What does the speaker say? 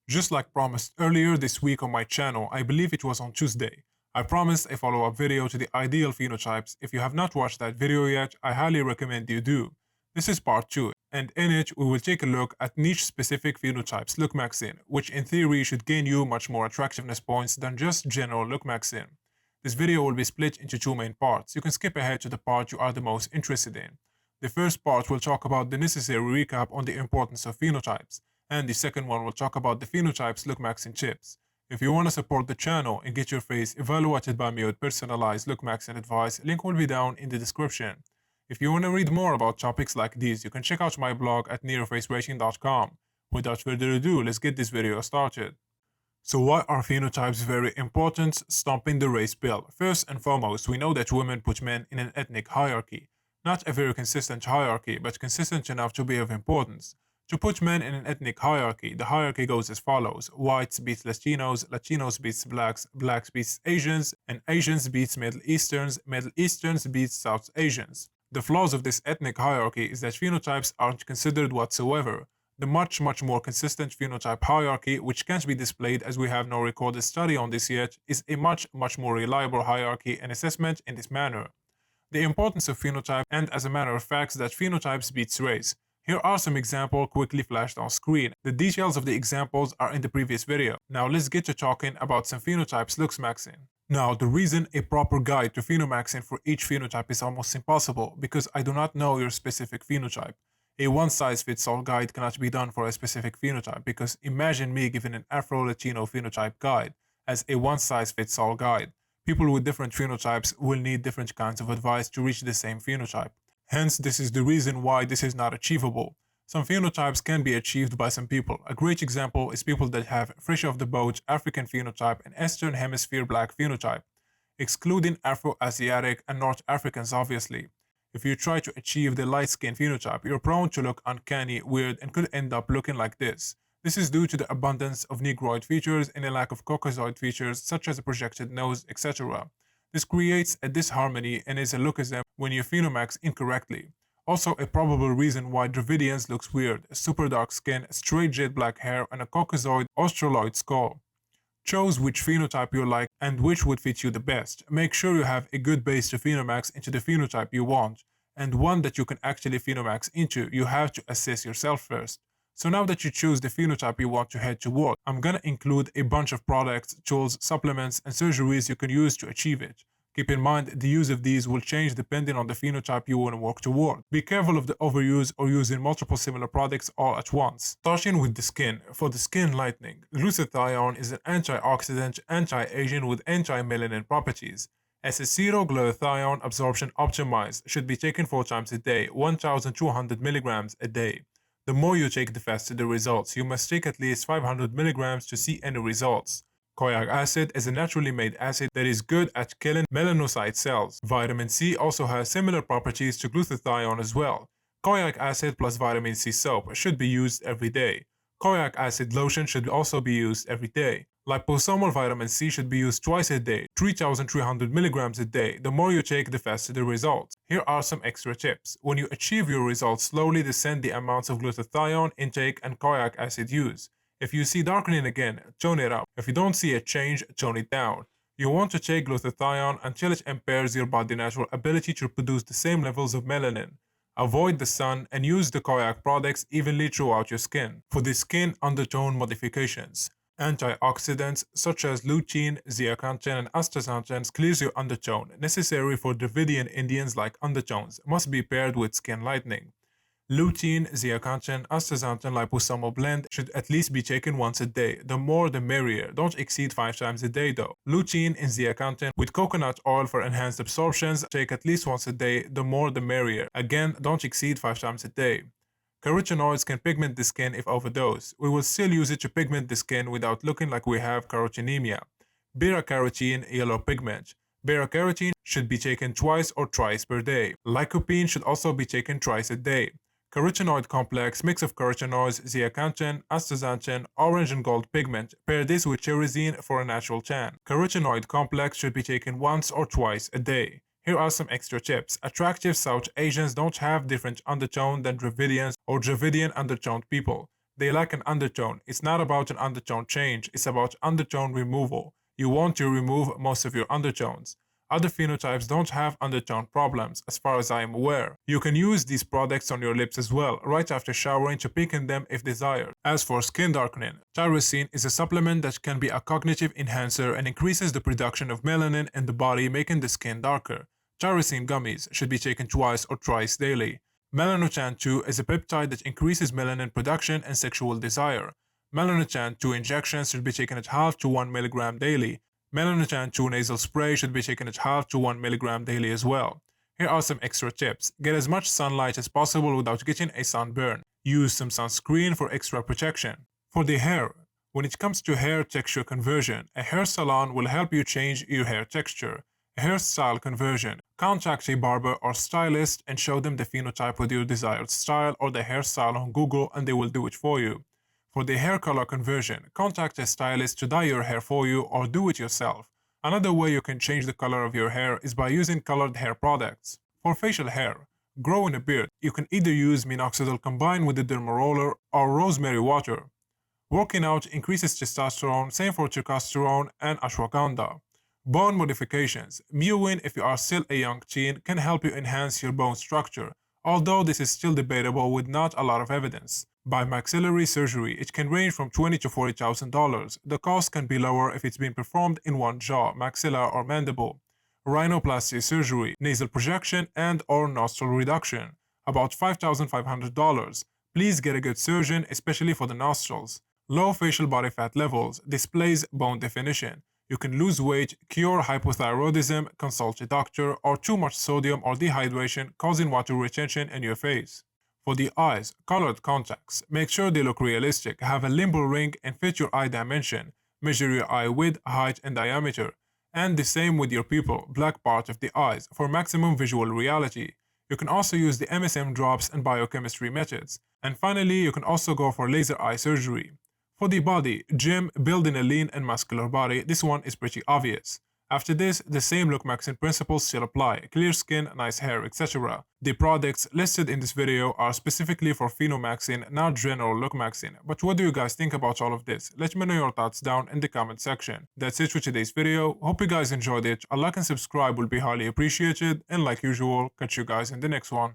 Just like promised earlier this week on my channel, I believe it was on Tuesday, I promised a follow-up video to the ideal phenotypes. If you have not watched that video yet, I highly recommend you do. This is part 2, and in it we will take a look at niche-specific phenotypes Looksmaxxing, which in theory should gain you much more attractiveness points than just general Looksmaxxing. This video will be split into two main parts. You can skip ahead to the part you are the most interested in. The first part will talk about the necessary recap on the importance of phenotypes, and the second one will talk about the phenotypes Looksmaxxing tips. If you want to support the channel and get your face evaluated by me with personalized Looksmaxxing advice, link will be down in the description. If you want to read more about topics like these, you can check out my blog at nearfacerating.com. Without further ado, let's get this video started. So why are phenotypes very important? Stomping the race bill. First and foremost, we know that women put men in an ethnic hierarchy. Not a very consistent hierarchy, but consistent enough to be of importance. To put men in an ethnic hierarchy, the hierarchy goes as follows. Whites beats Latinos, Latinos beats blacks, blacks beats Asians, and Asians beats Middle Easterns, Middle Easterns beats South Asians. The flaws of this ethnic hierarchy is that phenotypes aren't considered whatsoever. The much more consistent phenotype hierarchy, which can't be displayed as we have no recorded study on this yet, is a much more reliable hierarchy and assessment in this manner. The importance of phenotype, and as a matter of fact that phenotypes beats race. Here are some examples quickly flashed on screen. The details of the examples are in the previous video. Now let's get to talking about some phenotypes Looksmaxxing. Now, the reason a proper guide to phenomaxing for each phenotype is almost impossible because I do not know your specific phenotype. A one-size-fits-all guide cannot be done for a specific phenotype because imagine me giving an Afro-Latino phenotype guide as a one-size-fits-all guide. People with different phenotypes will need different kinds of advice to reach the same phenotype. Hence, this is the reason why this is not achievable. Some phenotypes can be achieved by some people. A great example is people that have fresh off the boat African phenotype and Eastern Hemisphere black phenotype, excluding Afro-Asiatic and North Africans obviously. If you try to achieve the light skin phenotype, you're prone to look uncanny, weird, and could end up looking like this. This is due to the abundance of negroid features and a lack of caucasoid features such as a projected nose, etc. This creates a disharmony and is a lookism when you phenomax incorrectly. Also, a probable reason why Dravidians looks weird, super dark skin, straight jet black hair, and a caucasoid australoid skull. Choose which phenotype you like and which would fit you the best. Make sure you have a good base to phenomax into the phenotype you want, and one that you can actually phenomax into. You have to assess yourself first. So now that you choose the phenotype you want to head toward, I'm gonna include a bunch of products, tools, supplements, and surgeries you can use to achieve it. Keep in mind, the use of these will change depending on the phenotype you want to work toward. Be careful of the overuse or using multiple similar products all at once. Starting with the skin. For the skin lightening, glutathione is an antioxidant, anti-aging with anti-melanin properties. As a glutathione absorption optimized, should be taken 4 times a day, 1200 milligrams a day. The more you take, the faster the results. You must take at least 500 milligrams to see any results. Koic acid is a naturally made acid that is good at killing melanocyte cells. Vitamin C also has similar properties to glutathione as well. Koic acid plus vitamin C soap should be used every day. Koic acid lotion should also be used every day. Liposomal vitamin C should be used twice a day, 3,300 milligrams a day. The more you take, the faster the results. Here are some extra tips. When you achieve your results, slowly descend the amounts of glutathione intake and koic acid use. If you see darkening again, tone it up. If you don't see a change, tone it down. You want to take glutathione until it impairs your body's natural ability to produce the same levels of melanin. Avoid the sun and use the koic products evenly throughout your skin. For the skin undertone modifications, antioxidants such as lutein, zeaxanthin, and astaxanthin clears your undertone, necessary for Dravidian Indians like undertones, must be paired with skin lightening. Lutein, zeaxanthin, astaxanthin liposomal blend should at least be taken once a day. The more the merrier. Don't exceed 5 times a day though. Lutein and zeaxanthin with coconut oil for enhanced absorptions take at least once a day. The more the merrier. Again, don't exceed 5 times a day. Carotenoids can pigment the skin if overdosed. We will still use it to pigment the skin without looking like we have carotenemia. Beta-carotene, yellow pigment. Beta-carotene should be taken twice or thrice per day. Lycopene should also be taken twice a day. Carotenoid complex, mix of carotenoids, zeaxanthin, astaxanthin, orange and gold pigment. Pair this with tyrosine for a natural tan. Carotenoid complex should be taken once or twice a day. Here are some extra tips. Attractive South Asians don't have different undertone than Dravidians or Dravidian undertoned people. They lack an undertone. It's not about an undertone change, it's about undertone removal. You want to remove most of your undertones. Other phenotypes don't have undertone problems, as far as I am aware. You can use these products on your lips as well, right after showering to peaken them if desired. As for skin darkening, tyrosine is a supplement that can be a cognitive enhancer and increases the production of melanin in the body, making the skin darker. Tyrosine gummies should be taken twice or thrice daily. Melanotan 2 is a peptide that increases melanin production and sexual desire. Melanotan 2 injections should be taken at half to 1 mg daily. Melanotan 2 nasal spray should be taken at half to 1 mg daily as well. Here are some extra tips. Get as much sunlight as possible without getting a sunburn. Use some sunscreen for extra protection. For the hair, when it comes to hair texture conversion, a hair salon will help you change your hair texture. A hairstyle conversion. Contact a barber or stylist and show them the phenotype with your desired style or the hairstyle on Google and they will do it for you. For the hair color conversion, contact a stylist to dye your hair for you or do it yourself. Another way you can change the color of your hair is by using colored hair products. For facial hair, growing a beard, you can either use minoxidil combined with the derma roller or rosemary water. Working out increases testosterone, same for testosterone and ashwagandha. Bone modifications. Mewing, if you are still a young teen, can help you enhance your bone structure, although this is still debatable with not a lot of evidence. By maxillary surgery, it can range from $20,000 to $40,000. The cost can be lower if it's been performed in one jaw, maxilla, or mandible. Rhinoplasty surgery, nasal projection, and or nostril reduction, about $5,500. Please get a good surgeon, especially for the nostrils. Low facial body fat levels displays bone definition. You can lose weight, cure hypothyroidism, consult a doctor, or too much sodium or dehydration causing water retention in your face. For the eyes, colored contacts. Make sure they look realistic, have a limbo ring, and fit your eye dimension. Measure your eye width, height, and diameter. And the same with your pupil, black part of the eyes, for maximum visual reality. You can also use the MSM drops and biochemistry methods. And finally, you can also go for laser eye surgery. For the body, gym, building a lean and muscular body, this one is pretty obvious. After this, the same Looksmaxxing principles still apply, clear skin, nice hair, etc. The products listed in this video are specifically for phenomaxing, not general Looksmaxxing. But what do you guys think about all of this? Let me know your thoughts down in the comment section. That's it for today's video. Hope you guys enjoyed it. A like and subscribe will be highly appreciated. And like usual, catch you guys in the next one.